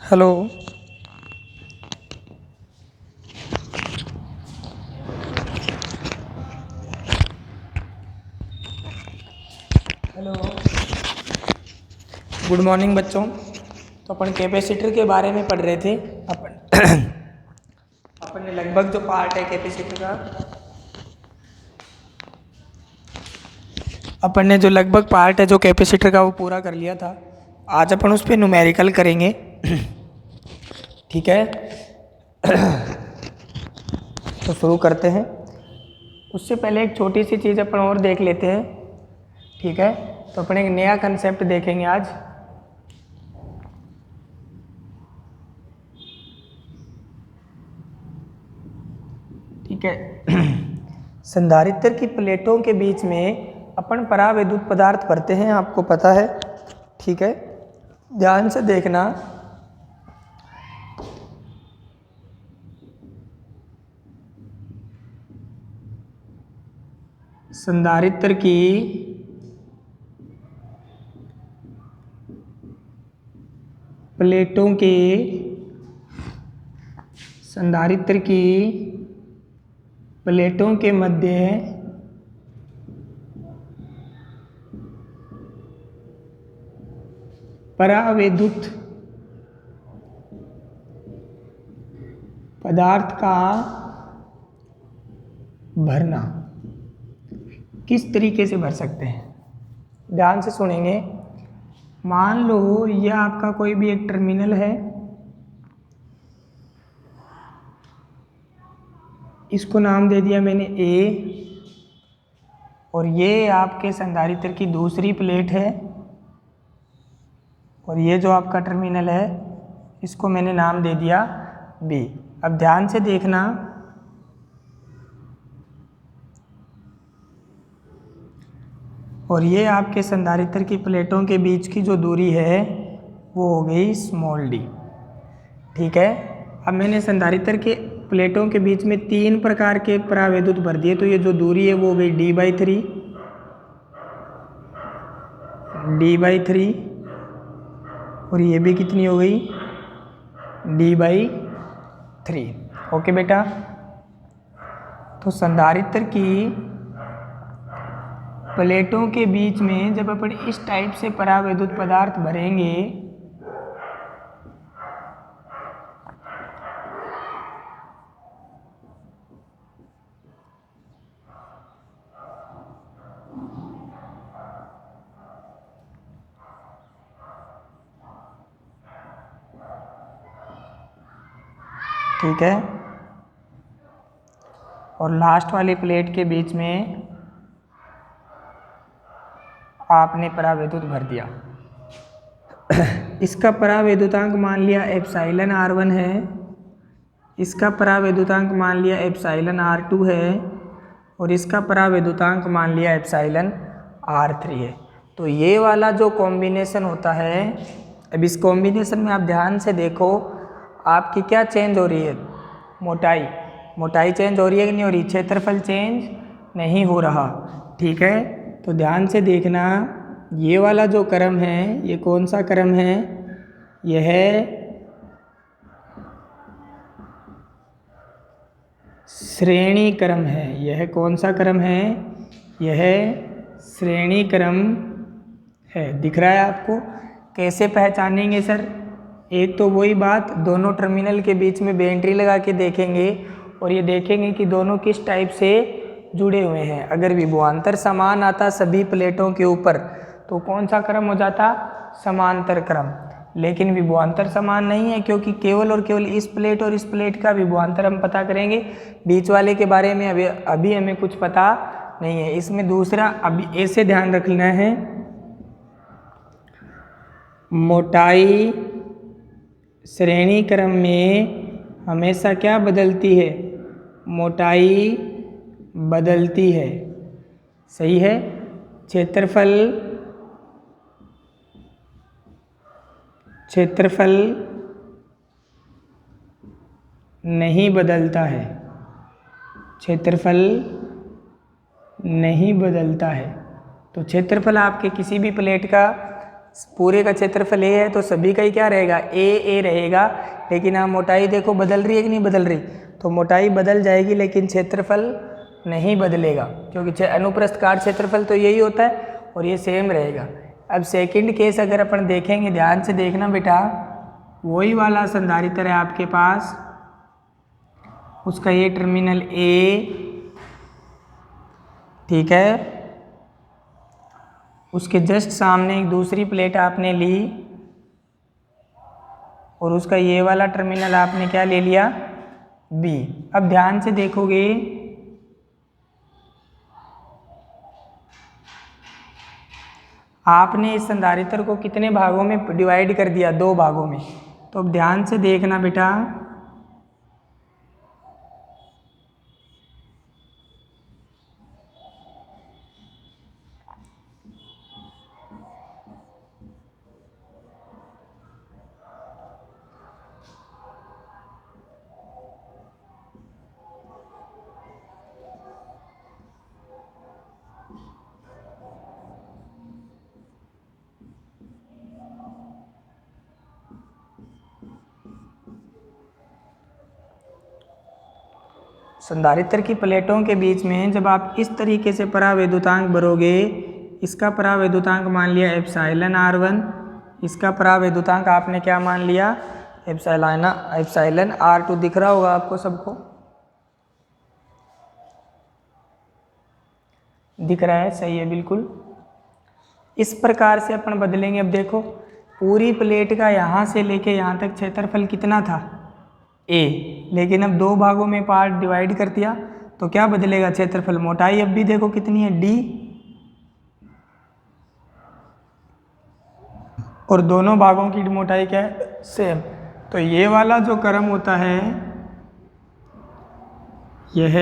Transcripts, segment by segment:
Hello. Hello, good morning बच्चों। तो अपन capacitor के बारे में पढ़ रहे थे। अपन ने लगभग जो पार्ट है कैपेसिटर का, अपन ने जो लगभग पार्ट है जो कैपेसिटर का वो पूरा कर लिया था। आज अपन उस पर न्यूमेरिकल करेंगे। ठीक है, तो शुरू करते हैं। उससे पहले एक छोटी सी चीज़ अपन और देख लेते हैं। ठीक है, तो अपन एक नया कंसेप्ट देखेंगे आज। ठीक है, संधारित्र की प्लेटों के बीच में अपन परावैद्युत पदार्थ भरते हैं, आपको पता है। ठीक है, ध्यान से देखना। संधारित्र की प्लेटों के संधारित्र की प्लेटों के मध्य परावैद्युत पदार्थ का भरना किस तरीके से भर सकते हैं, ध्यान से सुनेंगे। मान लो यह आपका कोई भी एक टर्मिनल है, इसको नाम दे दिया मैंने ए, और ये आपके संधारित्र की दूसरी प्लेट है, और ये जो आपका टर्मिनल है इसको मैंने नाम दे दिया बी। अब ध्यान से देखना, और ये आपके संधारित्र की प्लेटों के बीच की जो दूरी है वो हो गई स्मॉल डी। ठीक है, अब मैंने संधारित्र के प्लेटों के बीच में 3 प्रकार के परावैद्युत भर दिए, तो ये जो दूरी है वो हो गई d/3, d/3, और ये भी कितनी हो गई d/3। ओके बेटा, तो संधारित्र की प्लेटों के बीच में जब अपन इस टाइप से परावैद्युत पदार्थ भरेंगे ठीक है, और लास्ट वाली प्लेट के बीच में आपने परावैद्युत भर दिया। इसका परावैद्युतांक मान लिया एप्सिलॉन r1 है, इसका परावैद्युतांक मान लिया एप्सिलॉन r2 है, और इसका परावैद्युतांक मान लिया एप्सिलॉन r3 है। तो ये वाला जो कॉम्बिनेशन होता है, अब इस कॉम्बिनेशन में आप ध्यान से देखो, आपकी क्या चेंज हो रही है, मोटाई चेंज हो रही है कि नहीं हो रही, क्षेत्रफल चेंज नहीं हो रहा। ठीक है, तो ध्यान से देखना, ये वाला जो क्रम है ये कौन सा क्रम है, यह श्रेणी क्रम है। यह कौन सा क्रम है, यह श्रेणी क्रम है। दिख रहा है आपको? कैसे पहचानेंगे सर? एक तो वही बात, दोनों टर्मिनल के बीच में बैटरी लगा के देखेंगे और ये देखेंगे कि दोनों किस टाइप से जुड़े हुए हैं। अगर विभवांतर समान आता सभी प्लेटों के ऊपर तो कौन सा क्रम हो जाता, समांतर क्रम। लेकिन विभवांतर समान नहीं है, क्योंकि केवल और केवल इस प्लेट और इस प्लेट का विभवांतर हम पता करेंगे, बीच वाले के बारे में अभी हमें कुछ पता नहीं है। इसमें दूसरा अभी ऐसे ध्यान रखना है, मोटाई श्रेणी क्रम में हमेशा क्या बदलती है, मोटाई बदलती है। सही है, क्षेत्रफल नहीं बदलता है, क्षेत्रफल नहीं बदलता है। तो क्षेत्रफल आपके किसी भी प्लेट का पूरे का क्षेत्रफल ए है तो सभी का ही क्या रहेगा, ए रहेगा। लेकिन यहाँ मोटाई देखो बदल रही है कि नहीं बदल रही, तो मोटाई बदल जाएगी लेकिन क्षेत्रफल नहीं बदलेगा, क्योंकि अनुप्रस्थ काट क्षेत्रफल तो यही होता है और ये सेम रहेगा। अब सेकंड केस अगर अपन देखेंगे, ध्यान से देखना बेटा, वही वाला संधारित्र है आपके पास, उसका ये टर्मिनल ए, ठीक है, उसके जस्ट सामने एक दूसरी प्लेट आपने ली और उसका ये वाला टर्मिनल आपने क्या ले लिया, बी। अब ध्यान से देखोगे, आपने इस संधारित्र को कितने भागों में डिवाइड कर दिया, 2 भागों में। तो अब ध्यान से देखना बेटा, संधारित्र की प्लेटों के बीच में जब आप इस तरीके से परावैद्युतांक भरोगे, इसका परावैद्युतांक मान लिया एप्सिलॉन r1, इसका परावैद्युतांक आपने क्या मान लिया, एप्सिलॉन r2। दिख रहा होगा आपको सबको, दिख रहा है, सही है बिल्कुल। इस प्रकार से अपन बदलेंगे। अब देखो, पूरी प्लेट का यहाँ से लेके यहाँ तक क्षेत्रफल कितना था, ए, लेकिन अब 2 भागों में पार्ट डिवाइड कर दिया तो क्या बदलेगा क्षेत्रफल, मोटाई अब भी देखो कितनी है, डी, और दोनों भागों की मोटाई क्या है, सेम। तो ये वाला जो क्रम होता है यह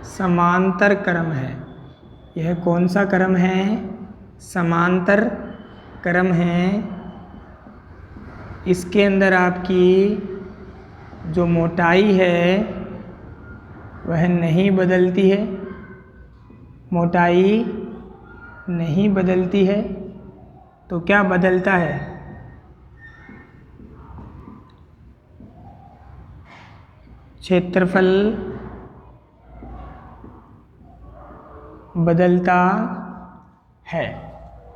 समांतर क्रम है। यह कौन सा क्रम है, समांतर क्रम है। इसके अंदर आपकी जो मोटाई है वह नहीं बदलती है, मोटाई नहीं बदलती है। तो क्या बदलता है, क्षेत्रफल बदलता है।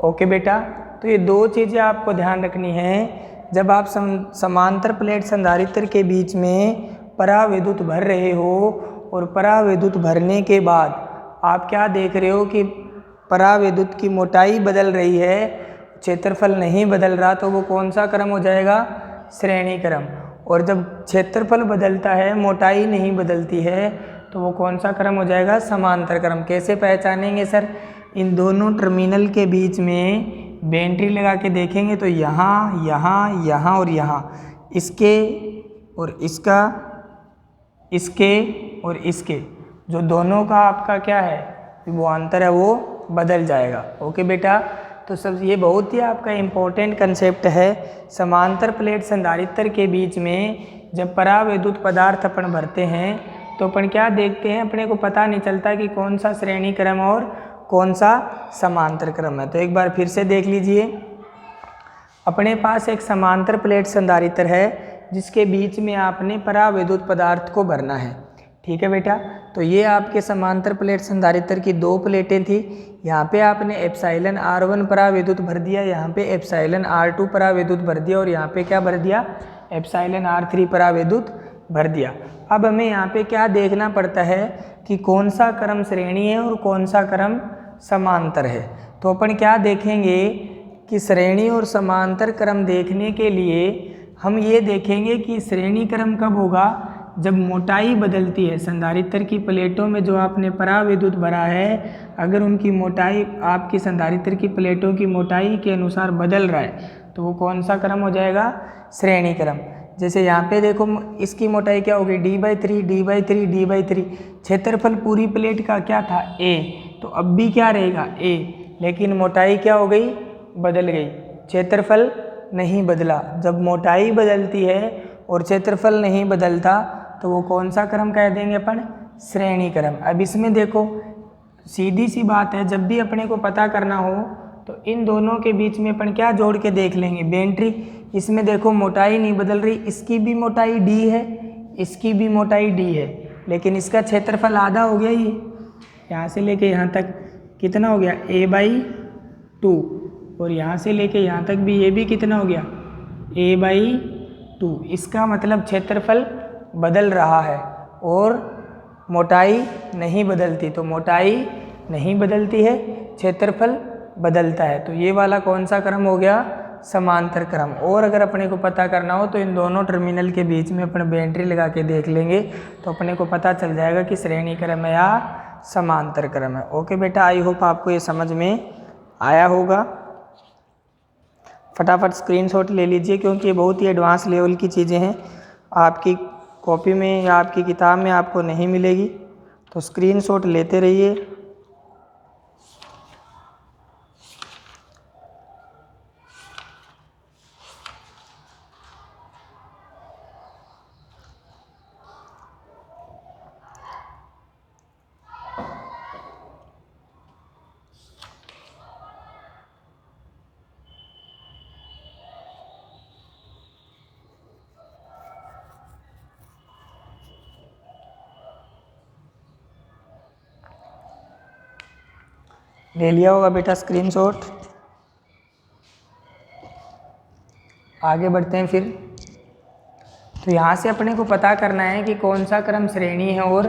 ओके बेटा, तो ये 2 चीज़ें आपको ध्यान रखनी है। जब आप समांतर प्लेट संधारित्र के बीच में परावैद्युत भर रहे हो और परावैद्युत भरने के बाद आप क्या देख रहे हो कि परावैद्युत की मोटाई बदल रही है, क्षेत्रफल नहीं बदल रहा, तो वो कौन सा क्रम हो जाएगा, श्रेणी क्रम। और जब क्षेत्रफल बदलता है, मोटाई नहीं बदलती है, तो वो कौन सा क्रम हो जाएगा, समांतर क्रम। कैसे पहचानेंगे सर, इन दोनों टर्मिनल के बीच में बेंट्री लगा के देखेंगे तो यहाँ, यहाँ, यहाँ और यहाँ, इसके और इसका, इसके और इसके, जो दोनों का आपका क्या है, वो अंतर है, वो बदल जाएगा। ओके बेटा, तो सब ये बहुत ही आपका इम्पोर्टेंट कंसेप्ट है। समांतर प्लेट संधारित्र के बीच में जब परावैद्युत पदार्थ अपन भरते हैं तो अपन क्या देखते हैं, अपने को पता नहीं चलता कि कौन सा श्रेणी क्रम और कौन सा समांतर क्रम है। तो एक बार फिर से देख लीजिए, अपने पास एक समांतर प्लेट संधारित्र है जिसके बीच में आपने परावैद्युत पदार्थ को भरना है। ठीक है बेटा, तो ये आपके समांतर प्लेट संधारित्र की 2 प्लेटें थी। यहाँ पे आपने एप्सिलॉन r1 परावैद्युत भर दिया, यहाँ पे एप्सिलॉन r2 परावैद्युत भर दिया और यहाँ पे क्या भर दिया, एप्सिलॉन r3 परावैद्युत भर दिया। अब हमें यहाँ पे क्या देखना पड़ता है कि कौन सा क्रम श्रेणी है और कौन सा क्रम समांतर है। तो अपन क्या देखेंगे कि श्रेणी और समांतर क्रम देखने के लिए हम ये देखेंगे कि श्रेणी क्रम कब होगा, जब मोटाई बदलती है। संधारित्र की प्लेटों में जो आपने परावैद्युत भरा है, अगर उनकी मोटाई आपकी संधारित्र की प्लेटों की मोटाई के अनुसार बदल रहा है तो वो कौन सा क्रम हो जाएगा, श्रेणी क्रम। जैसे यहाँ पे देखो, इसकी मोटाई क्या होगी, d/3 d/3 d/3। क्षेत्रफल पूरी प्लेट का क्या था, a, तो अब भी क्या रहेगा, a, लेकिन मोटाई क्या हो गई, बदल गई, क्षेत्रफल नहीं बदला। जब मोटाई बदलती है और क्षेत्रफल नहीं बदलता तो वो कौन सा क्रम कह देंगे अपन, श्रेणी क्रम। अब इसमें देखो, सीधी सी बात है, जब भी अपने को पता करना हो तो इन दोनों के बीच में अपन क्या जोड़ के देख लेंगे, बेंट्री। इसमें देखो मोटाई नहीं बदल रही, इसकी भी मोटाई d है, इसकी भी मोटाई d है, लेकिन इसका क्षेत्रफल आधा हो गया। ये यहाँ से लेके यहाँ तक कितना हो गया, a/2, और यहाँ से लेके यहाँ तक भी ये भी कितना हो गया, a/2। इसका मतलब क्षेत्रफल बदल रहा है और मोटाई नहीं बदलती। तो मोटाई नहीं बदलती है, क्षेत्रफल बदलता है। तो ये वाला कौन सा क्रम हो गया, समांतर क्रम। और अगर अपने को पता करना हो तो इन दोनों टर्मिनल के बीच में अपन बेंट्री लगा के देख लेंगे तो अपने को पता चल जाएगा कि श्रेणी क्रम है या समांतर क्रम है। ओके बेटा, आई होप आपको ये समझ में आया होगा। फटाफट स्क्रीनशॉट ले लीजिए क्योंकि ये बहुत ही एडवांस लेवल की चीज़ें हैं, आपकी कॉपी में या आपकी किताब में आपको नहीं मिलेगी, तो स्क्रीनशॉट लेते रहिए। ले लिया होगा बेटा स्क्रीनशॉट। आगे बढ़ते हैं फिर। तो यहाँ से अपने को पता करना है कि कौन सा क्रम श्रेणी है और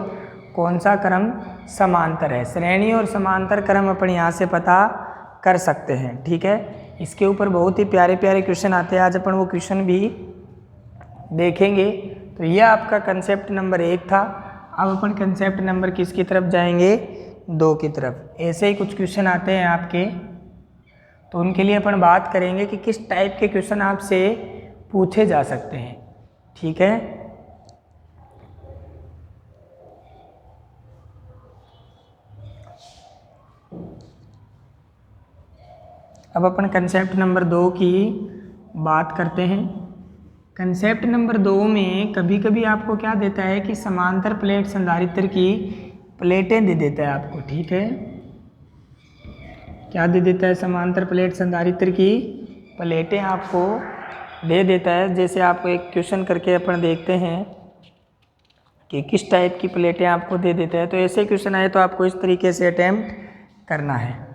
कौन सा क्रम समांतर है। श्रेणी और समांतर क्रम अपन यहाँ से पता कर सकते हैं, ठीक है। इसके ऊपर बहुत ही प्यारे प्यारे क्वेश्चन आते हैं, आज अपन वो क्वेश्चन भी देखेंगे। तो ये आपका कंसेप्ट नंबर 1 था। अब अपन कंसेप्ट नंबर किसकी तरफ जाएंगे, 2 की तरफ। ऐसे ही कुछ क्वेश्चन आते हैं आपके, तो उनके लिए अपन बात करेंगे कि किस टाइप के क्वेश्चन आपसे पूछे जा सकते हैं, ठीक है। अब अपन कंसेप्ट नंबर 2 की बात करते हैं। कंसेप्ट नंबर 2 में कभी कभी आपको क्या देता है कि समांतर प्लेट संधारित्र की प्लेटें दे देता है आपको, ठीक है। क्या दे देता है, समांतर प्लेट संधारित्र की प्लेटें आपको दे देता है। जैसे आपको एक क्वेश्चन करके अपन देखते हैं कि किस टाइप की प्लेटें आपको दे देता है। तो ऐसे क्वेश्चन आए तो आपको इस तरीके से अटेम्प्ट करना है।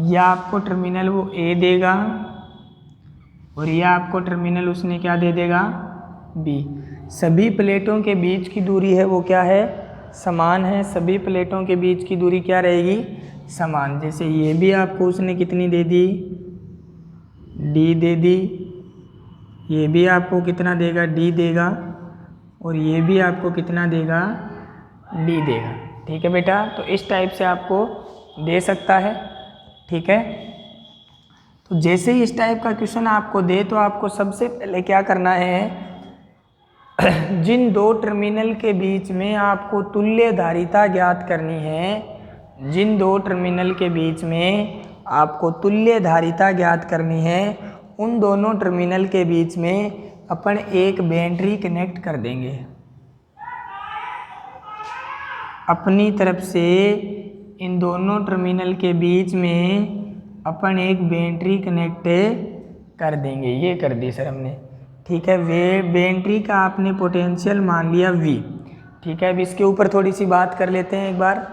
या आपको टर्मिनल वो ए देगा और यह आपको टर्मिनल उसने क्या दे देगा, बी। सभी प्लेटों के बीच की दूरी है वो क्या है, समान है। सभी प्लेटों के बीच की दूरी क्या रहेगी, समान। जैसे ये भी आपको उसने कितनी दे दी, डी दे दी। ये भी आपको कितना देगा, डी देगा। और ये भी आपको कितना देगा, डी देगा, ठीक है बेटा। तो इस टाइप से आपको दे सकता है, ठीक है। तो जैसे ही इस टाइप का क्वेश्चन आपको दे तो आपको सबसे पहले क्या करना है, जिन 2 टर्मिनल के बीच में आपको तुल्य धारिता ज्ञात करनी है, जिन 2 टर्मिनल के बीच में आपको तुल्य धारिता ज्ञात करनी है, उन दोनों टर्मिनल के बीच में अपन एक बैटरी कनेक्ट कर देंगे। अपनी तरफ से इन दोनों टर्मिनल के बीच में अपन एक बैटरी कनेक्ट कर देंगे। ये कर दी सर हमने, ठीक है। वे बैटरी का आपने पोटेंशियल मान लिया V, ठीक है। अब इसके ऊपर थोड़ी सी बात कर लेते हैं एक बार।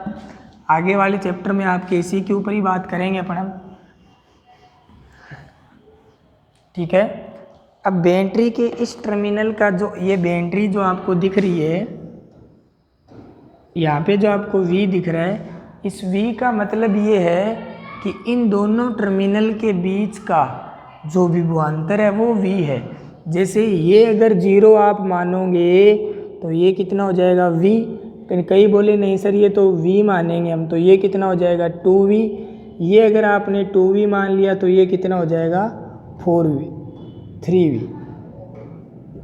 आगे वाले चैप्टर में आपके इसी के ऊपर ही बात करेंगे अपन, ठीक है। अब बैटरी के इस टर्मिनल का जो ये बैटरी जो आपको दिख रही है, यहाँ पे जो आपको V दिख रहा है, इस V का मतलब ये है कि इन दोनों टर्मिनल के बीच का जो विभवांतर है वो V है। जैसे ये अगर 0 आप मानोगे तो ये कितना हो जाएगा, V। कई बोले नहीं सर ये तो V मानेंगे हम, तो ये कितना हो जाएगा, 2V। ये अगर आपने 2v मान लिया तो ये कितना हो जाएगा 4v 3v।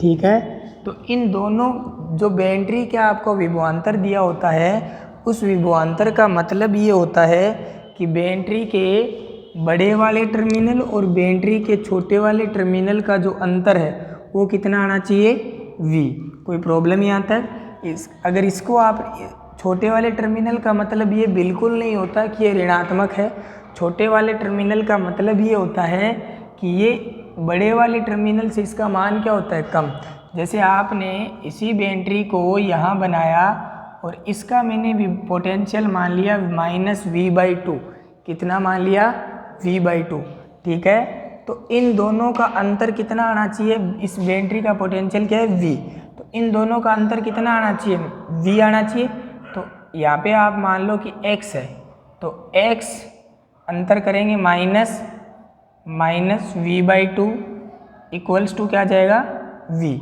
ठीक है, तो इन दोनों जो बैटरी का आपको विभवांतर दिया होता है उस विभवांतर का मतलब ये होता है कि बैटरी के बड़े वाले टर्मिनल और बैटरी के छोटे वाले टर्मिनल का जो अंतर है वो कितना आना चाहिए v। कोई प्रॉब्लम यहाँ तक? अगर इसको आप छोटे वाले टर्मिनल का मतलब ये बिल्कुल नहीं होता कि ये ऋणात्मक है। छोटे वाले टर्मिनल का मतलब ये होता है कि ये बड़े वाले टर्मिनल से इसका मान क्या होता है कम। जैसे आपने इसी बैटरी को यहाँ बनाया और इसका मैंने भी पोटेंशियल मान लिया -v/2। कितना मान लिया? v/2। ठीक है, तो इन दोनों का अंतर कितना आना चाहिए? इस बैटरी का पोटेंशियल क्या है v, तो इन दोनों का अंतर कितना आना चाहिए? v आना चाहिए। तो यहाँ पे आप मान लो कि x है, तो x अंतर करेंगे -v/2 इक्वल्स टू क्या आ जाएगा v।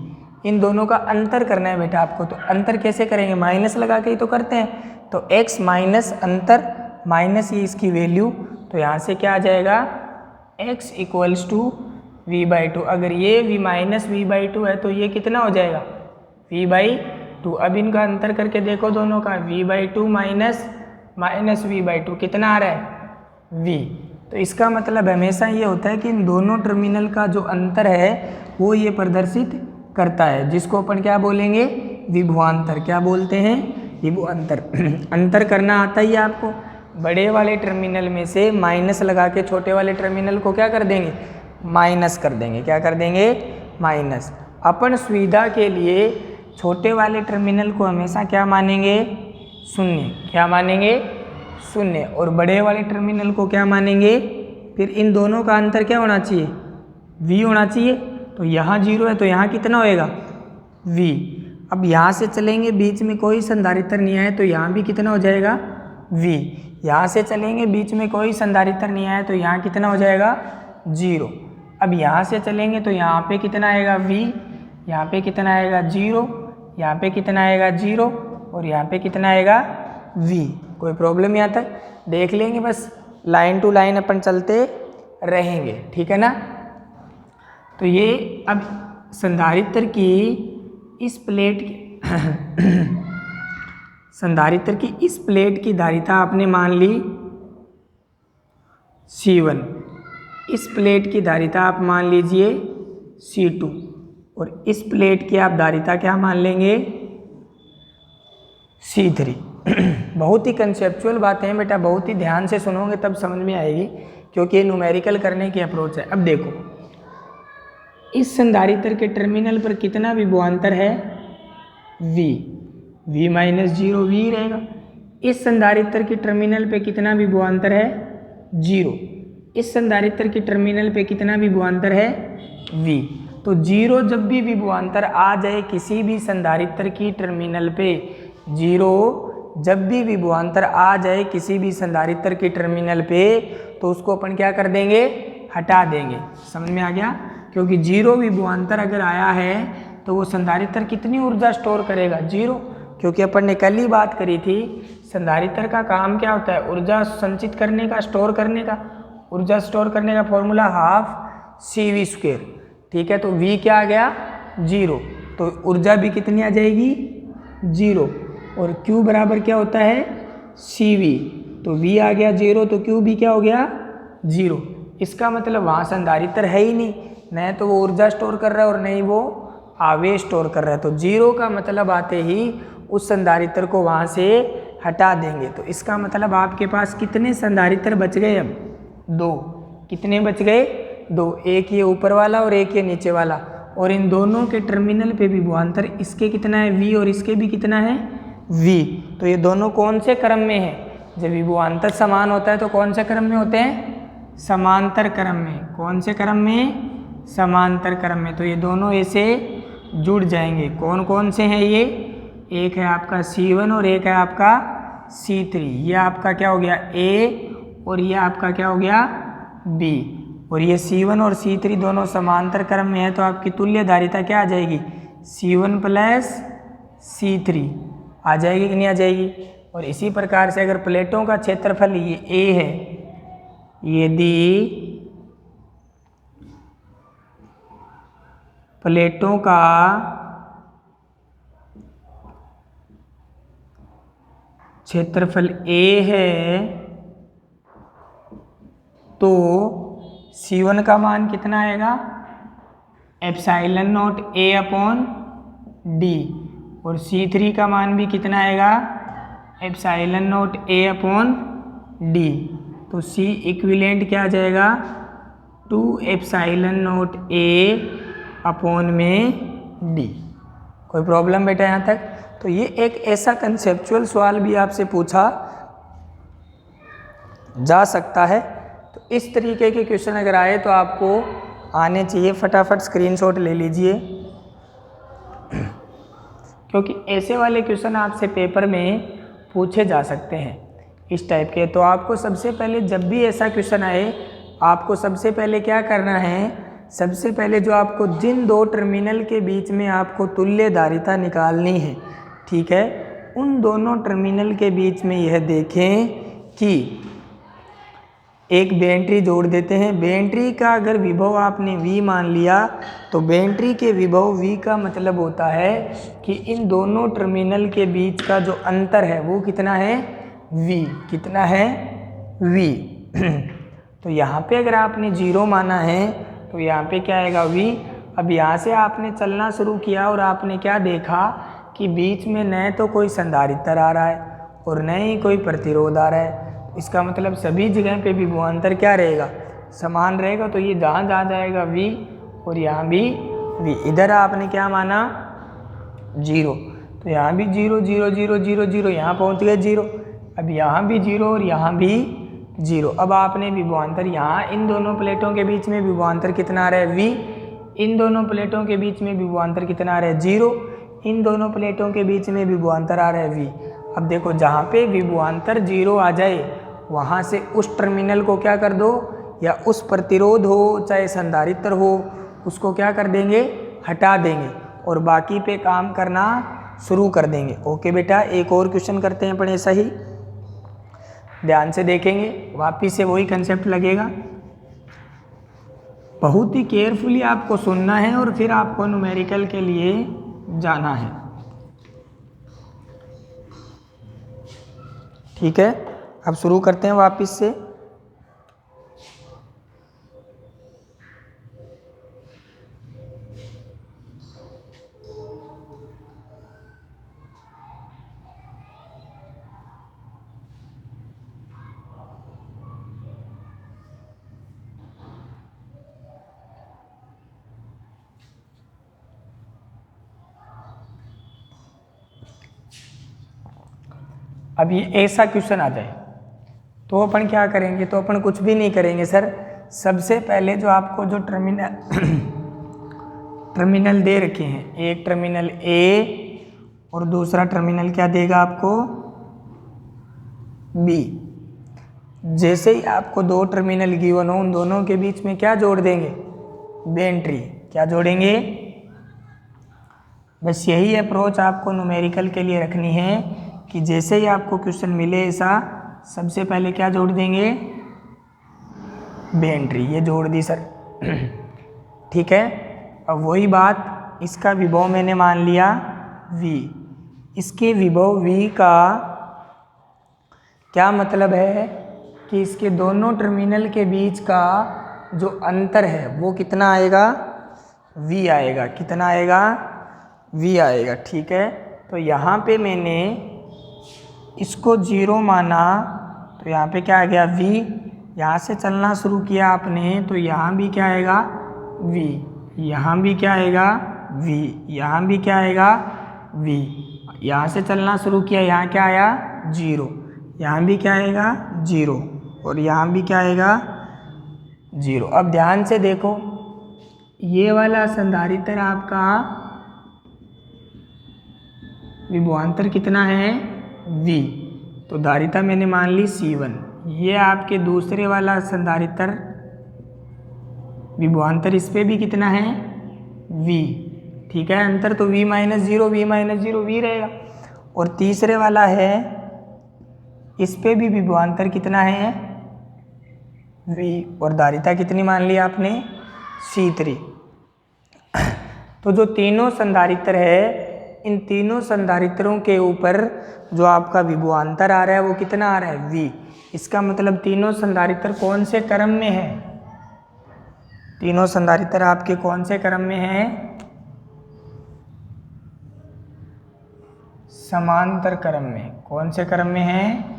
इन दोनों का अंतर करना है बेटा आपको, तो अंतर कैसे करेंगे? माइनस लगा के ही तो करते हैं। तो x माइनस अंतर माइनस ये इसकी वैल्यू, तो यहाँ से क्या आ जाएगा x इक्वल्स टू v/2। अगर ये v-v/2 है तो ये कितना हो जाएगा v/2। अब इनका अंतर करके देखो दोनों का, v/2 माइनस v/2 कितना आ रहा है v। तो इसका मतलब हमेशा ये होता है कि इन दोनों टर्मिनल का जो अंतर है वो ये प्रदर्शित करता है, जिसको अपन क्या बोलेंगे? विभवांतर। क्या बोलते हैं? विभवांतर। अंतर करना आता ही है आपको। बड़े वाले टर्मिनल में से माइनस लगा के छोटे वाले टर्मिनल को क्या कर देंगे? माइनस कर देंगे। क्या कर देंगे? माइनस। अपन सुविधा के लिए छोटे वाले टर्मिनल को हमेशा क्या मानेंगे? शून्य। क्या मानेंगे? शून्य। और बड़े वाले टर्मिनल को क्या मानेंगे? फिर इन दोनों का अंतर क्या होना चाहिए? v होना चाहिए। तो यहाँ 0 है तो यहाँ कितना होएगा? v। अब यहाँ से चलेंगे, बीच में कोई संधारित्र नहीं आया तो यहाँ भी कितना हो जाएगा? v। यहाँ से चलेंगे, बीच में कोई संधारित्र नहीं आया तो यहाँ कितना हो जाएगा? 0। अब यहाँ से चलेंगे तो यहाँ पे कितना आएगा? v। यहाँ पे कितना आएगा? 0। यहाँ पे कितना आएगा? 0। और यहाँ पे कितना आएगा? v। कोई प्रॉब्लम यहाँ तक? देख लेंगे, बस लाइन टू लाइन अपन चलते रहेंगे। ठीक है ना? तो ये अब संधारित्र की इस प्लेट संधारित्र की इस प्लेट की धारिता आपने मान ली C1, इस प्लेट की धारिता आप मान लीजिए C2 और इस प्लेट की आप धारिता क्या मान लेंगे? C3। बहुत ही कंसेप्चुअल बातें हैं बेटा, बहुत ही ध्यान से सुनोगे तब समझ में आएगी, क्योंकि ये न्यूमेरिकल करने की अप्रोच है। अब देखो, इस संधारित्र के टर्मिनल पर कितना विभवांतर है? v। v-0 v रहेगा। इस संधारित्र के टर्मिनल पे कितना विभवांतर है? 0। इस संधारित्र के टर्मिनल पे कितना विभवांतर है? v। तो 0 जब भी विभवांतर आ जाए किसी भी संधारित्र की टर्मिनल पे, 0 जब भी विभवांतर आ जाए किसी भी संधारित्र के टर्मिनल पे, तो उसको अपन क्या कर देंगे? हटा देंगे। समझ में आ गया? क्योंकि 0 विभवांतर अगर आया है तो वो संधारित्र कितनी ऊर्जा स्टोर करेगा? 0। क्योंकि अपन ने कल ही बात करी थी, संधारित्र का काम क्या होता है? ऊर्जा संचित करने का, स्टोर करने का। ऊर्जा स्टोर करने का फॉर्मूला 12CV²। ठीक है, तो V क्या आ गया? 0। तो ऊर्जा भी कितनी आ जाएगी? 0। और Q बराबर क्या होता है? CV। तो V आ गया 0 तो Q भी क्या हो गया? 0। इसका मतलब वहाँ संधारित्र है ही नहीं, न तो वो ऊर्जा स्टोर कर रहा है और न ही वो आवेश स्टोर कर रहा है। तो 0 का मतलब आते ही उस संधारित्र को वहाँ से हटा देंगे। तो इसका मतलब आपके पास कितने संधारित्र बच गए? अब 2। कितने बच गए? 2। एक ये ऊपर वाला और एक ये नीचे वाला। और इन दोनों के टर्मिनल पे विभवांतर इसके कितना है? v और इसके भी कितना है? v। तो ये दोनों कौन से क्रम में है? जब विभवांतर समान होता है तो कौन से क्रम में होते हैं? समांतर क्रम में। कौन से क्रम में? समांतर क्रम में। तो ये दोनों ऐसे जुड़ जाएंगे। कौन कौन से हैं ये? एक है आपका C1 और एक है आपका C3। ये आपका क्या हो गया? A और ये आपका क्या हो गया? B। और ये C1 और C3 दोनों समांतर क्रम में है तो आपकी तुल्य धारिता क्या आ जाएगी? C1 प्लस C3 आ जाएगी कि नहीं आ जाएगी? और इसी प्रकार से अगर प्लेटों का क्षेत्रफल ये A है यदि प्लेटों का क्षेत्रफल a है तो C1 का मान कितना आएगा, epsilon not a upon d, और C3 का मान भी कितना आएगा, epsilon not a upon d। तो C इक्विवेलेंट क्या आ जाएगा, 2 एप्सिलॉन नॉट a अपॉन में d। कोई प्रॉब्लम बेटा यहाँ तक? तो ये एक ऐसा कंसेप्चुअल सवाल भी आपसे पूछा जा सकता है। तो इस तरीके के क्वेश्चन अगर आए तो आपको आने चाहिए, फटाफट स्क्रीनशॉट ले लीजिए, क्योंकि ऐसे वाले क्वेश्चन आपसे पेपर में पूछे जा सकते हैं इस टाइप के। तो आपको सबसे पहले जब भी ऐसा क्वेश्चन आए, आपको सबसे पहले क्या करना है, सबसे पहले जो आपको जिन दो टर्मिनल के बीच में आपको तुल्य धारिता निकालनी है, ठीक है, उन दोनों टर्मिनल के बीच में यह देखें कि एक बेंट्री जोड़ देते हैं। बेंट्री का अगर विभव आपने V मान लिया तो बेंट्री के विभव V का मतलब होता है कि इन दोनों टर्मिनल के बीच का जो अंतर है वो कितना है, V। कितना है, V। तो यहाँ पे अगर आपने 0 माना है तो यहाँ पे क्या आएगा, V। अब यहाँ से आपने चलना शुरू किया और आपने क्या देखा कि बीच में न तो कोई संधारित्र आ रहा है और न ही कोई प्रतिरोध आ रहा है। इसका मतलब सभी जगह पे विभवांतर क्या रहेगा, समान रहेगा। तो ये जहाँ जहाँ जाएगा V और यहाँ भी V। इधर आपने क्या माना, 0, तो यहाँ भी 0 0 0 0 0, यहाँ पहुँच गए 0। अब यहाँ भी 0 और यहाँ भी 0। अब आपने विभवांतर यहाँ इन दोनों प्लेटों के बीच में विभवांतर कितना आ रहा है, V। इन दोनों प्लेटों के बीच में विभवांतर कितना आ रहा है, 0। इन दोनों प्लेटों के बीच में विभवांतर आ रहा है V। अब देखो जहाँ पे विभवांतर 0 आ जाए वहाँ से उस टर्मिनल को क्या कर दो, या उस प्रतिरोध हो चाहे संधारित्र हो, उसको क्या कर देंगे, हटा देंगे और बाकी पे काम करना शुरू कर देंगे। ओके बेटा, एक और क्वेश्चन करते हैं पढ़े सही, ध्यान से देखेंगे, वापिस से वही कंसेप्ट लगेगा। बहुत ही केयरफुली आपको सुनना है और फिर आपको न्यूमेरिकल के लिए जाना है, ठीक है। अब शुरू करते हैं वापिस से। अब ये ऐसा क्वेश्चन आ जाए तो अपन क्या करेंगे, तो अपन कुछ भी नहीं करेंगे सर। सबसे पहले जो आपको जो टर्मिनल दे रखे हैं, एक टर्मिनल A और दूसरा टर्मिनल क्या देगा आपको, B। जैसे ही आपको दो टर्मिनल गिवन हो, उन दोनों के बीच में क्या जोड़ देंगे, बेंट्री। क्या जोड़ेंगे, बस यही अप्रोच आपको न्यूमेरिकल के लिए रखनी है कि जैसे ही आपको क्वेश्चन मिले ऐसा, सबसे पहले क्या जोड़ देंगे, बेंट्री। ये जोड़ दी सर, ठीक है। अब वही बात, इसका विभव मैंने मान लिया V। इसके विभव V का क्या मतलब है कि इसके दोनों टर्मिनल के बीच का जो अंतर है वो कितना आएगा, V आएगा। कितना आएगा, V आएगा, ठीक है। तो यहाँ पे मैंने इसको 0 माना तो यहाँ पे क्या आ गया, V। यहाँ से चलना शुरू किया आपने तो यहाँ भी क्या आएगा, V। यहाँ भी क्या आएगा, V। यहाँ भी क्या आएगा, V। यहाँ से चलना शुरू किया, यहाँ क्या आया, 0। यहाँ भी क्या आएगा, 0 और यहाँ भी क्या आएगा, 0। अब ध्यान से देखो, ये वाला संधारित्र आपका विभवांतर कितना है, V। तो धारिता मैंने मान ली C1। ये आपके दूसरे वाला संधारित्र विभवांतर, इस पे भी कितना है, V। ठीक है, अंतर तो V माइनस 0 V रहेगा। और तीसरे वाला है, इस पे भी विभवांतर कितना है, V और धारिता कितनी मान ली आपने C3। तो जो तीनों संधारित्र है, इन तीनों संधारित्रों के ऊपर जो आपका विभवांतर आ रहा है वो कितना आ रहा है V। इसका मतलब तीनों संधारित्र कौन से क्रम में है, तीनों संधारित्र आपके कौन से क्रम में है, समांतर क्रम में। कौन से क्रम में है,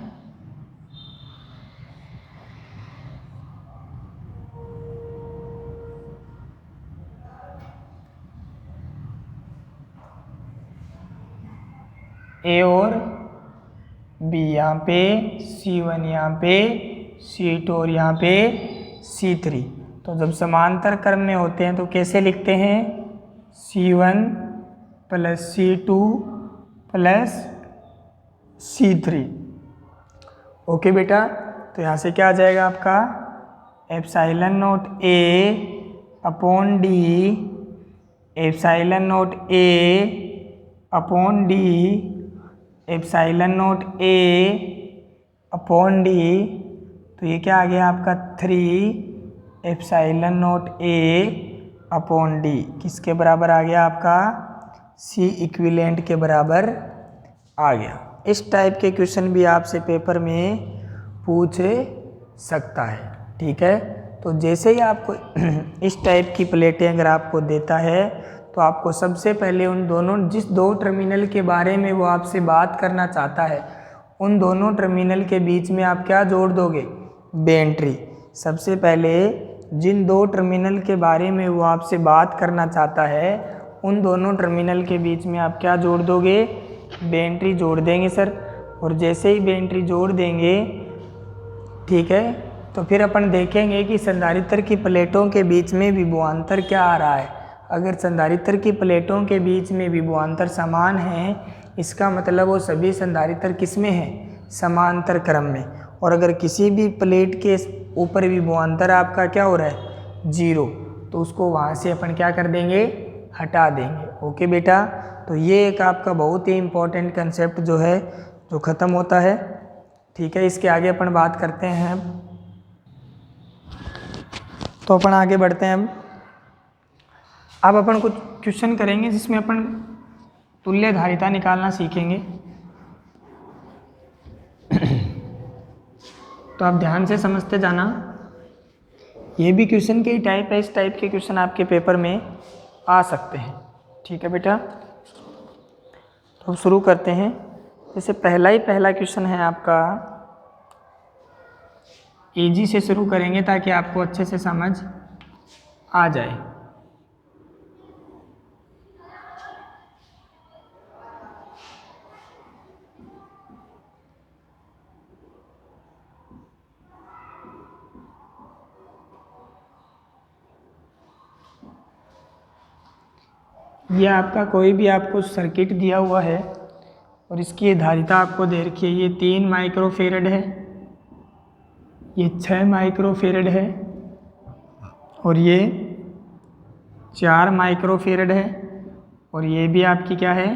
A और B यहाँ पे, C1 यहाँ पे, C2 और यहाँ पे C3। तो जब समांतर क्रम में होते हैं तो कैसे लिखते हैं, C1 plus C2 plus C3। Okay बेटा, तो यहाँ से क्या आ जाएगा आपका epsilon not A upon D, epsilon not A upon D, epsilon not A upon D। तो ये क्या आ गया आपका 3 epsilon not A upon D किसके बराबर आ गया आपका C इक्विवेलेंट के बराबर आ गया। इस टाइप के क्वेश्चन भी आपसे पेपर में पूछ सकता है, ठीक है। तो जैसे ही आपको इस टाइप की प्लेटें अगर आपको देता है तो आपको सबसे पहले उन दोनों, जिस दो टर्मिनल के बारे में वो आपसे बात करना चाहता है, उन दोनों टर्मिनल के बीच में आप क्या जोड़ दोगे, बेंट्री। सबसे पहले जिन दो टर्मिनल के बारे में वो आपसे बात करना चाहता है उन दोनों टर्मिनल के बीच में आप क्या जोड़ दोगे, बेंट्री जोड़ देंगे सर। और जैसे ही बेंट्री जोड़ देंगे, ठीक है, तो फिर अपन देखेंगे कि संधारित्र की प्लेटों के बीच में विभवांतर क्या आ रहा है। अगर संधारित्र की प्लेटों के बीच में विभवांतर समान है, इसका मतलब वो सभी संधारित्र किस में है, समांतर क्रम में। और अगर किसी भी प्लेट के ऊपर विभवांतर आपका क्या हो रहा है 0, तो उसको वहाँ से अपन क्या कर देंगे, हटा देंगे। ओके बेटा, तो ये एक आपका बहुत ही इम्पोर्टेंट कंसेप्ट जो है जो ख़त्म होता है, ठीक है। इसके आगे अपन बात करते हैं। तो अपन आगे बढ़ते हैं। अब अपन कुछ क्वेश्चन करेंगे जिसमें अपन तुल्य धारिता निकालना सीखेंगे। तो आप ध्यान से समझते जाना, ये भी क्वेश्चन के ही टाइप है। इस टाइप के क्वेश्चन आपके पेपर में आ सकते हैं, ठीक है बेटा। तो अब शुरू करते हैं। जैसे पहला क्वेश्चन है आपका, इजी से शुरू करेंगे ताकि आपको अच्छे से समझ आ जाए। ये आपका कोई भी आपको सर्किट दिया हुआ है और इसकी धारिता आपको दे रखी है। ये 3 माइक्रोफेरेड है, ये 6 माइक्रोफेरेड है और ये 4 माइक्रोफेरेड है और ये भी आपकी क्या है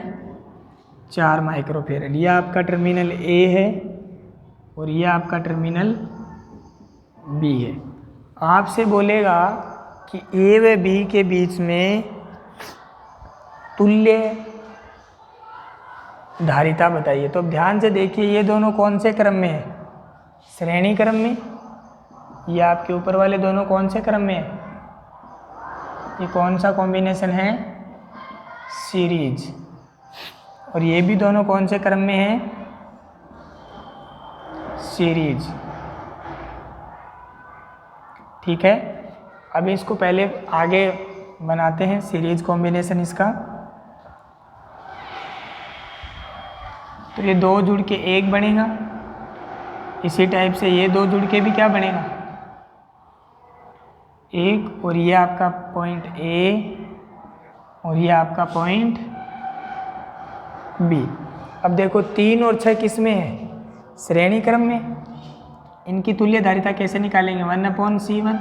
4 माइक्रोफेरेड। ये आपका टर्मिनल ए है और ये आपका टर्मिनल बी है। आपसे बोलेगा कि ए व बी के बीच में तुल्य धारिता बताइए। तो अब ध्यान से देखिए, ये दोनों कौन से क्रम में है, श्रेणी क्रम में। ये आपके ऊपर वाले दोनों कौन से क्रम में है, ये कौन सा कॉम्बिनेशन है, सीरीज। और ये भी दोनों कौन से क्रम में है, सीरीज, ठीक है। अब इसको पहले आगे बनाते हैं सीरीज कॉम्बिनेशन इसका। तो ये 2 जुड़ के 1 बनेगा, इसी टाइप से ये 2 जुड़ के भी क्या बनेगा 1, और ये आपका पॉइंट ए और ये आपका पॉइंट बी। अब देखो 3 और 6 किस में है, श्रेणी क्रम में। इनकी तुल्य धारिता कैसे निकालेंगे, 1/C1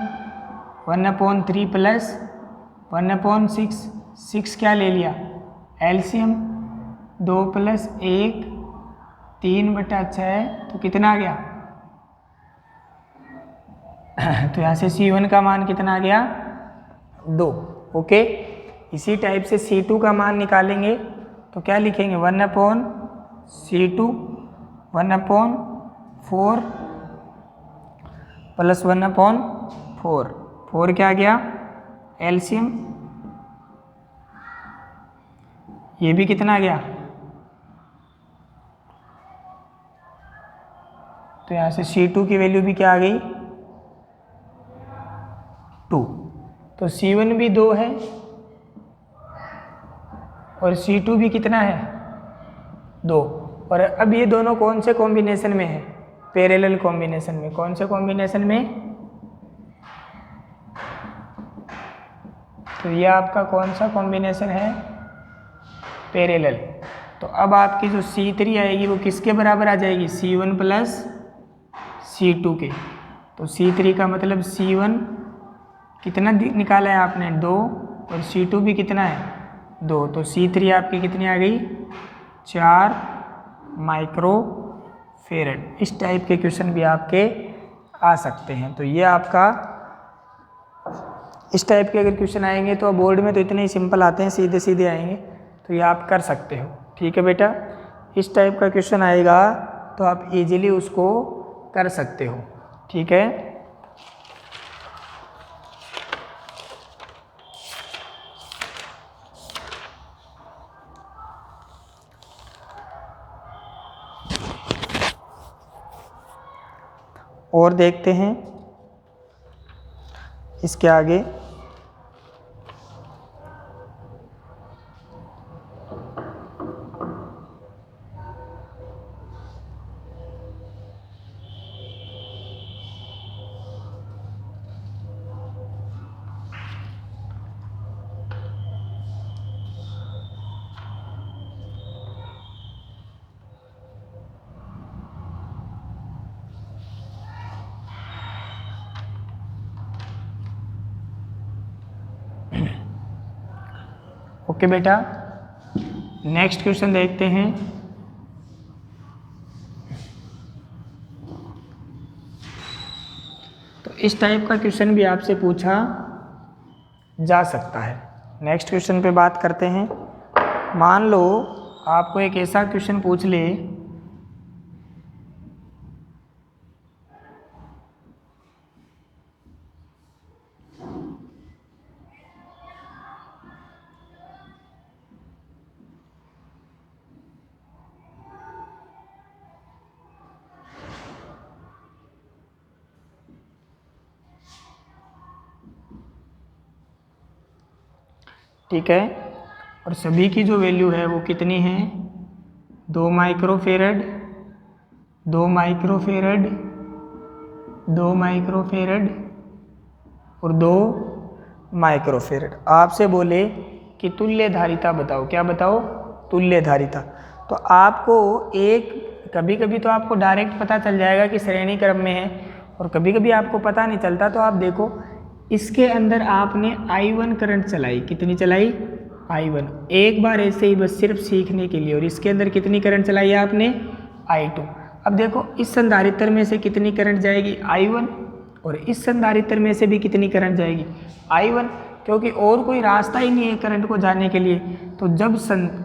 1/3 प्लस 1/6। 6 क्या ले लिया एलसीएम, 2 + 1 3/6, तो कितना आ गया तो यहाँ से C1 का मान कितना आ गया 2। ओके, इसी टाइप से C2 का मान निकालेंगे तो क्या लिखेंगे 1/C2 1/4 प्लस 1/4 4 क्या आ गया एलसीएम, ये भी कितना आ गया, तो यहाँ से C2 की वैल्यू भी क्या आ गई 2। तो C1 भी 2 है और C2 भी कितना है 2। और अब ये दोनों कौन से कॉम्बिनेशन में है, पैरेलल कॉम्बिनेशन में। कौन से कॉम्बिनेशन में, तो ये आपका कौन सा कॉम्बिनेशन है पैरेलल। तो अब आपकी जो C3 आएगी वो किसके बराबर आ जाएगी C1 प्लस C2 के। तो C3 का मतलब C1 कितना निकाला है आपने 2 और C2 भी कितना है 2। तो C3 आपकी कितनी आ गई 4 माइक्रोफेरेड। इस टाइप के क्वेश्चन भी आपके आ सकते हैं। तो ये आपका इस टाइप के अगर क्वेश्चन आएंगे तो बोर्ड में तो इतने ही सिंपल आते हैं, सीधे सीधे आएंगे, तो ये आप कर सकते हो। ठीक है बेटा, इस टाइप का क्वेश्चन आएगा तो आप इजीली उसको कर सकते हो। ठीक है, और देखते हैं इसके आगे। ओके बेटा, नेक्स्ट क्वेश्चन देखते हैं। तो इस टाइप का क्वेश्चन भी आपसे पूछा जा सकता है। नेक्स्ट क्वेश्चन पे बात करते हैं। मान लो आपको एक ऐसा क्वेश्चन पूछ ले ठीक है, और सभी की जो वैल्यू है वो कितनी है 2 माइक्रोफेरेड 2 माइक्रोफेरेड 2 माइक्रोफेरेड और 2 माइक्रोफेरेड। आपसे बोले कि तुल्य धारिता बताओ, क्या बताओ तुल्य धारिता। तो आपको एक कभी कभी तो आपको डायरेक्ट पता चल जाएगा कि श्रेणी क्रम में है, और कभी कभी आपको पता नहीं चलता। तो आप देखो इसके अंदर आपने I1 करंट चलाई, कितनी चलाई I1, एक बार ऐसे ही बस सिर्फ सीखने के लिए। और इसके अंदर कितनी करंट चलाई है आपने I2। अब देखो इस संधारित्र में से कितनी करंट जाएगी I1, और इस संधारित्र में से भी कितनी करंट जाएगी I1, क्योंकि और कोई रास्ता ही नहीं है करंट को जाने के लिए। तो जब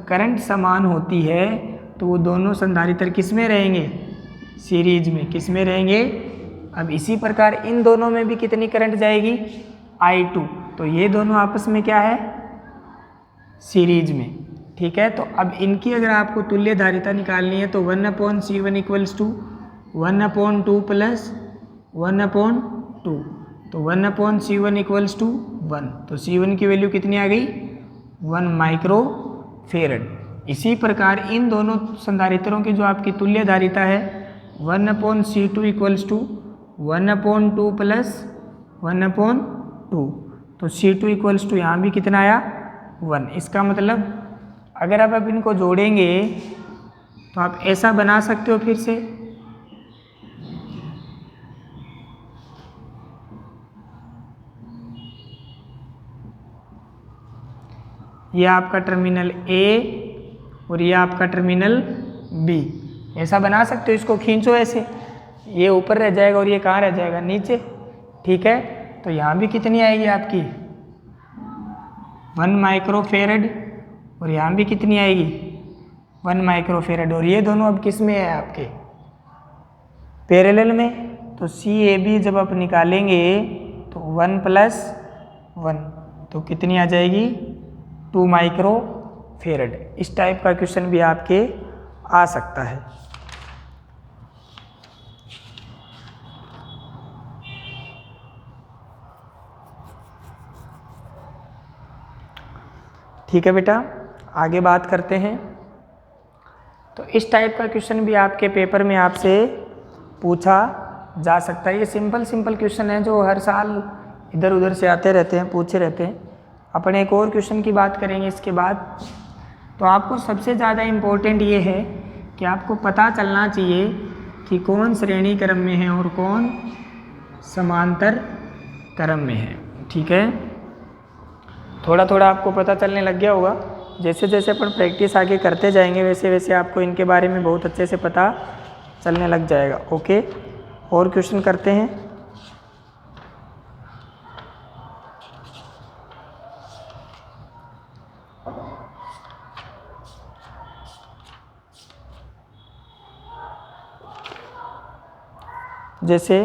करंट समान होती है तो वो दोनों संधारित्र किस में रहेंगे सीरीज में, किस में रहेंगे। अब इसी प्रकार इन दोनों में भी कितनी करंट जाएगी I2, तो ये दोनों आपस में क्या है सीरीज में। ठीक है, तो अब इनकी अगर आपको तुल्य धारिता निकालनी है तो 1/C1 इक्वल्स टू 1/2 प्लस 1/2, तो 1/C1 इक्वल्स टू 1। तो C1 की वैल्यू कितनी आ गई 1 माइक्रोफेरेड। इसी प्रकार इन दोनों संधारित्रों की जो आपकी तुल्य धारिता है 1/C2 इक्वल्स टू 1/2 प्लस 1/2, तो C2 इक्वल्स टू यहाँ भी कितना आया 1। इसका मतलब अगर आप अब इनको जोड़ेंगे तो आप ऐसा बना सकते हो फिर से, ये आपका टर्मिनल A और ये आपका टर्मिनल B, ऐसा बना सकते हो। इसको खींचो ऐसे, ये ऊपर रह जाएगा और ये कहाँ रह जाएगा नीचे। ठीक है, तो यहाँ भी कितनी आएगी आपकी 1 माइक्रोफेरेड, और यहाँ भी कितनी आएगी 1 माइक्रोफेरेड, और ये दोनों अब किस में है आपके पैरेलल में। तो CAB जब आप निकालेंगे तो 1 + 1 तो कितनी आ जाएगी 2 माइक्रोफेरेड। इस टाइप का क्वेश्चन भी आपके आ सकता है। ठीक है बेटा, आगे बात करते हैं। तो इस टाइप का क्वेश्चन भी आपके पेपर में आपसे पूछा जा सकता है। ये सिंपल क्वेश्चन है जो हर साल इधर उधर से आते रहते हैं, पूछे रहते हैं। अपन एक और क्वेश्चन की बात करेंगे इसके बाद। तो आपको सबसे ज़्यादा इम्पोर्टेंट ये है कि आपको पता चलना चाहिए कि कौन श्रेणी क्रम में है और कौन समांतर क्रम में है। ठीक है, थोड़ा थोड़ा आपको पता चलने लग गया होगा। जैसे जैसे अपन प्रैक्टिस आगे करते जाएंगे वैसे वैसे आपको इनके बारे में बहुत अच्छे से पता चलने लग जाएगा। ओके, और क्वेश्चन करते हैं। जैसे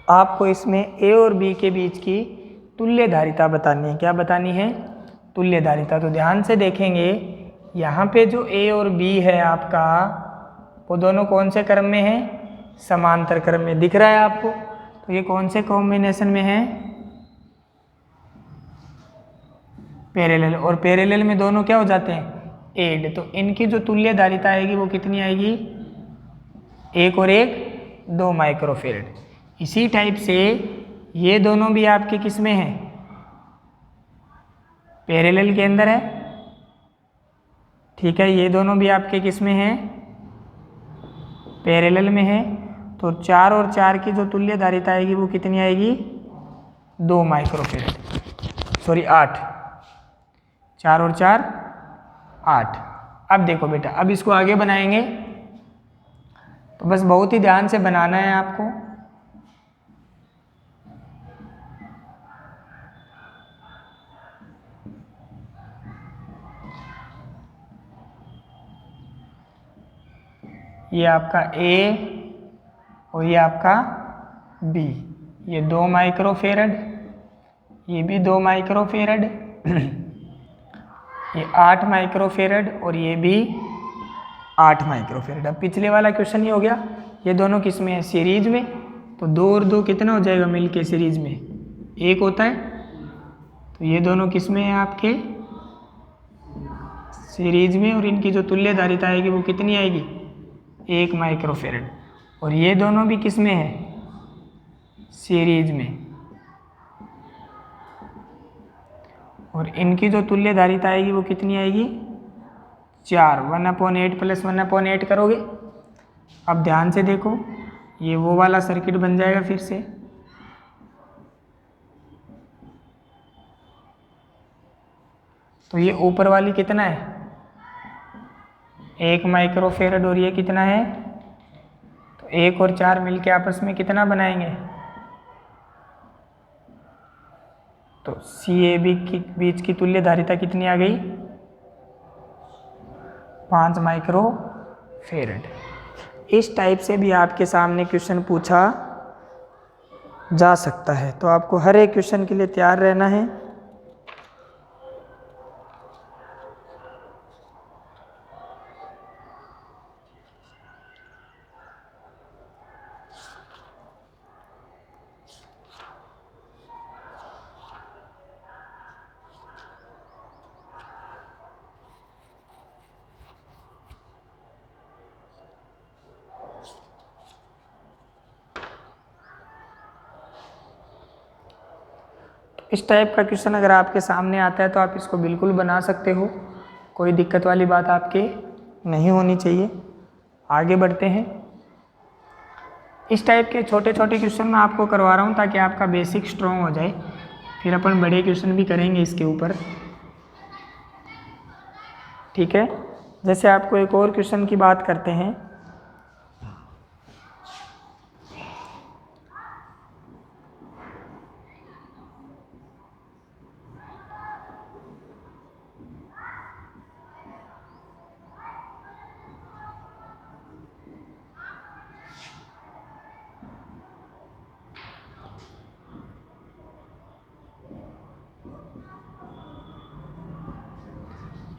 आपको इसमें A और B के बीच की तुल्य धारिता बतानी है। क्या बतानी है? तुल्य धारिता। तो ध्यान से देखेंगे, यहाँ पे जो A और B है आपका, वो दोनों कौन से क्रम में है? समांतर क्रम में। दिख रहा है आपको? तो ये कौन से कॉम्बिनेशन में है? पैरेलल। और पैरेलल में दोनों क्या हो जाते हैं? एड। तो इनकी जो तुल्य धारिता आएगी वो कितनी आएगी? 1 और 1 2 माइक्रोफेरेड। इसी टाइप से ये दोनों भी आपके किस में है? पैरेलल के अंदर है। ठीक है, ये दोनों भी आपके किस में है? पैरेलल में है। तो 4 और 4 की जो तुल्य धारिता आएगी वो कितनी आएगी? 2 माइक्रोफेरेड। सॉरी 8। 4 और 4 8। अब देखो बेटा, अब इसको आगे बनाएंगे तो बस बहुत ही ध्यान से बनाना है आपको। ये आपका A और ये आपका B। ये 2 माइक्रोफेरेड, ये भी 2 माइक्रोफेरेड, ये 8 माइक्रोफेरेड और ये भी 8 माइक्रोफेरेड। अब पिछले वाला क्वेश्चन ही हो गया, ये दोनों किस में है? सीरीज में। तो 2 और 2 कितना हो जाएगा मिलके सीरीज में? 1 होता है। तो ये दोनों किस में है आपके? सीरीज में। और इनकी जो तुल्य धारिता आएगी वो कितनी आएगी? 1 माइक्रोफेरेड। और ये दोनों भी किस में है? सीरीज में। और इनकी जो तुल्य धारिता आएगी वो कितनी आएगी? 4। 1/8 + 1/8 करोगे। अब ध्यान से देखो, ये वो वाला सर्किट बन जाएगा फिर से। तो ये ऊपर वाली कितना है? 1 माइक्रोफेरेड और ये कितना है, तो 1 और 4 मिलके आपस में कितना बनाएंगे, तो सी ए बी के बीच की तुल्य धारिता कितनी आ गई, 5 माइक्रोफेरेड। इस टाइप से भी आपके सामने क्वेश्चन पूछा जा सकता है, तो आपको हर एक क्वेश्चन के लिए तैयार रहना है। इस टाइप का क्वेश्चन अगर आपके सामने आता है तो आप इसको बिल्कुल बना सकते हो, कोई दिक्कत वाली बात आपके नहीं होनी चाहिए। आगे बढ़ते हैं। इस टाइप के छोटे छोटे क्वेश्चन मैं आपको करवा रहा हूँ ताकि आपका बेसिक स्ट्रॉन्ग हो जाए, फिर अपन बड़े क्वेश्चन भी करेंगे इसके ऊपर, ठीक है। जैसे आपको एक और क्वेश्चन की बात करते हैं।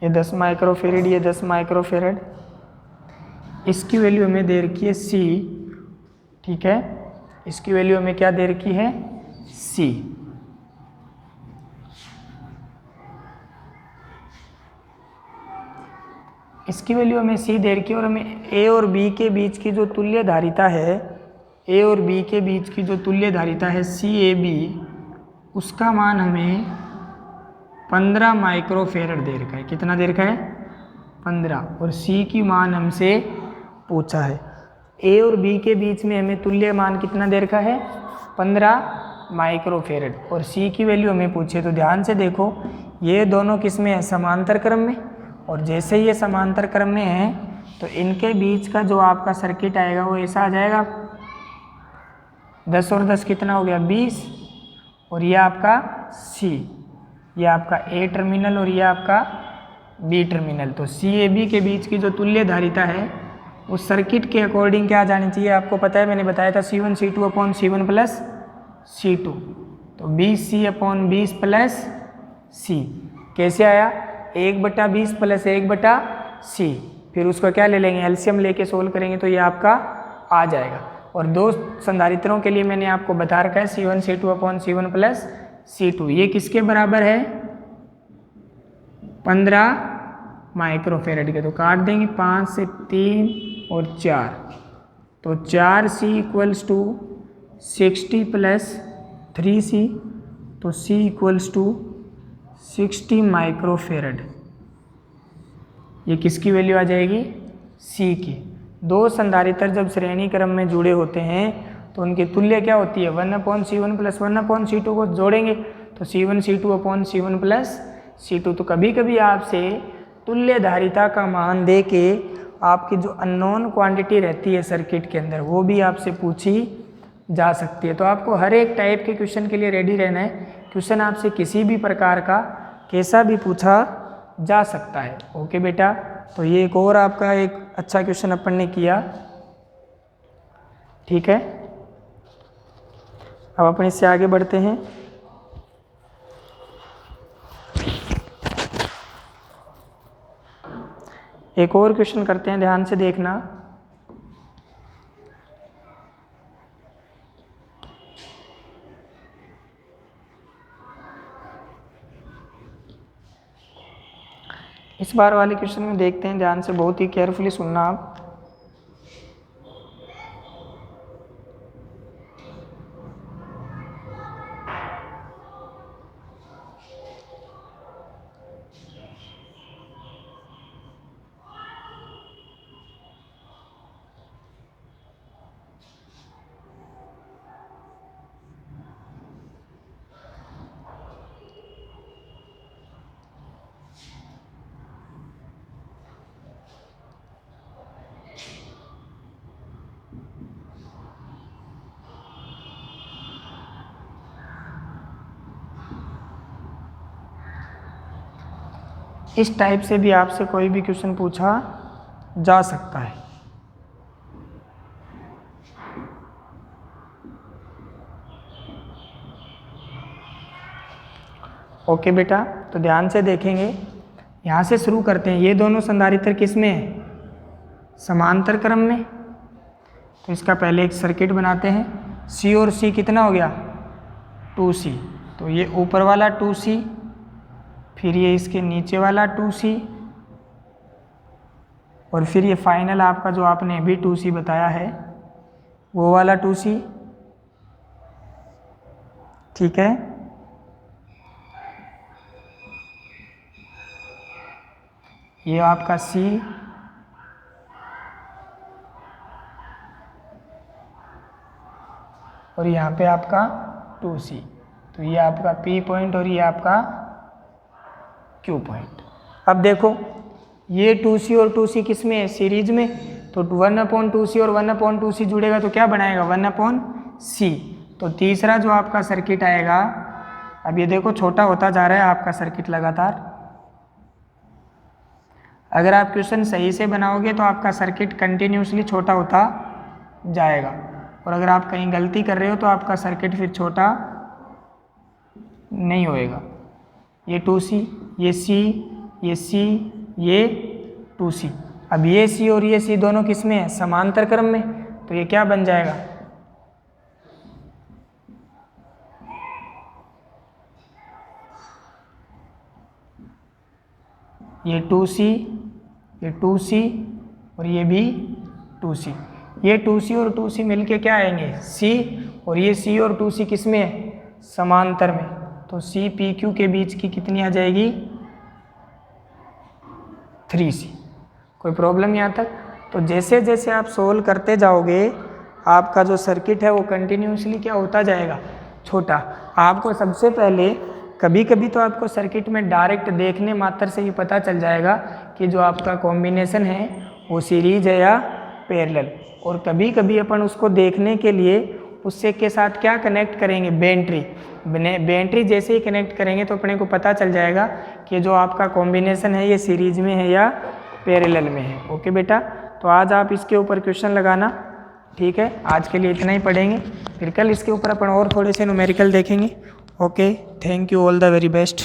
ये 10 माइक्रोफेरेड, ये 10 माइक्रोफेरेड, इसकी वैल्यू हमें दे रखी है सी, ठीक है। इसकी वैल्यू हमें क्या दे रखी है, सी। इसकी वैल्यू हमें सी दे रखी है और हमें ए और बी के बीच की जो तुल्य धारिता है, ए और बी के बीच की जो तुल्य धारिता है सी ए बी, उसका मान हमें 15 माइक्रोफेरेड दे रखा है। कितना दे रखा है, 15। और सी की मान हमसे पूछा है। ए और बी के बीच में हमें तुल्य मान कितना दे रखा है, 15 माइक्रोफेरेड, और सी की वैल्यू हमें पूछे। तो ध्यान से देखो, ये दोनों किस में है, समांतर क्रम में, और जैसे ये समांतर क्रम में है तो इनके बीच का जो आपका सर्किट आएगा वो ऐसा आ जाएगा, 10 और 10 कितना हो गया, 20, और ये आपका सी, ये आपका ए टर्मिनल और ये आपका बी टर्मिनल। तो सी ए बी के बीच की जो तुल्य धारिता है उस सर्किट के अकॉर्डिंग क्या जानी चाहिए, आपको पता है, मैंने बताया था C1 C2 upon C1 plus C2, तो 20C अपॉन 20 प्लस C। कैसे आया, 1/20 प्लस 1/C, फिर उसको क्या ले लेंगे, एलसीएम लेके सोल्व करेंगे तो ये आपका आ जाएगा। और दो संधारित्रों के लिए मैंने आपको बता रखा है C1 C2 upon C1 plus C2, ये किसके बराबर है, 15 माइक्रोफेरेड के। तो काट देंगे, 5 से 3 और 4, तो 4C equals to 60 plus 3C, तो C इक्वल्स टू 60 माइक्रोफेरेड। ये किसकी वैल्यू आ जाएगी, C की। दो संधारित्र जब श्रेणी क्रम में जुड़े होते हैं तो उनकी तुल्य क्या होती है, 1/C1 प्लस 1/C2 को जोड़ेंगे तो C1 C2 upon C1 plus C2। तो कभी कभी आपसे तुल्य धारिता का मान दे के आपकी जो अननोन क्वांटिटी रहती है सर्किट के अंदर वो भी आपसे पूछी जा सकती है। तो आपको हर एक टाइप के क्वेश्चन के लिए रेडी रहना है। क्वेश्चन आपसे किसी भी प्रकार का कैसा भी पूछा जा सकता है। ओके बेटा, तो ये एक और आपका एक अच्छा क्वेश्चन अपन ने किया, ठीक है। अब अपन इससे आगे बढ़ते हैं। एक और क्वेश्चन करते हैं, ध्यान से देखना। इस बार वाले क्वेश्चन में देखते हैं, ध्यान से बहुत ही केयरफुली सुनना आप। इस टाइप से भी आपसे कोई भी क्वेश्चन पूछा जा सकता है। ओके बेटा, तो ध्यान से देखेंगे, यहाँ से शुरू करते हैं। ये दोनों संधारित्र किस में है? समांतर क्रम में। तो इसका पहले एक सर्किट बनाते हैं। सी और सी कितना हो गया? 2C। तो ये ऊपर वाला 2C, फिर ये इसके नीचे वाला 2C, और फिर ये फाइनल आपका जो आपने अभी 2C बताया है वो वाला 2C। ठीक है, ये आपका C, और यहाँ पे आपका 2C। तो ये आपका P पॉइंट और ये आपका Q पॉइंट। अब देखो, ये 2C और 2C किस में है? सीरीज में। तो 1/2C और 1/2C जुड़ेगा तो क्या बनाएगा? 1/C। तो तीसरा जो आपका सर्किट आएगा, अब ये देखो छोटा होता जा रहा है आपका सर्किट लगातार। अगर आप क्वेश्चन सही से बनाओगे तो आपका सर्किट कंटिन्यूसली छोटा होता जाएगा, और अगर आप कहीं गलती कर रहे हो तो आपका सर्किट फिर छोटा नहीं होएगा। ये 2C, ये C, ये C, ये 2C। अब ये C और ये C दोनों किस में है? समांतर क्रम में। तो ये क्या बन जाएगा? ये 2C, ये 2C, और ये भी 2C। ये 2C और 2C मिलके क्या आएंगे? C, और ये C और 2C किस में है? समांतर में। तो C PQ के बीच की कितनी आ जाएगी? 3C। कोई प्रॉब्लम यहाँ तक? तो जैसे जैसे आप सोल्व करते जाओगे आपका जो सर्किट है वो कंटिन्यूसली क्या होता जाएगा? छोटा। आपको सबसे पहले कभी कभी तो आपको सर्किट में डायरेक्ट देखने मात्र से ही पता चल जाएगा कि जो आपका कॉम्बिनेशन है वो सीरीज है या पैरेलल, और कभी कभी अपन उसको देखने के लिए उससे के साथ क्या कनेक्ट करेंगे? बैटरी। बैटरी जैसे ही कनेक्ट करेंगे तो अपने को पता चल जाएगा कि जो आपका कॉम्बिनेशन है ये सीरीज में है या पैरेलल में है। ओके बेटा, तो आज आप इसके ऊपर क्वेश्चन लगाना। ठीक है, आज के लिए इतना ही पढ़ेंगे, फिर कल इसके ऊपर अपन और थोड़े से न्यूमेरिकल देखेंगे। Okay, thank you, all the very best.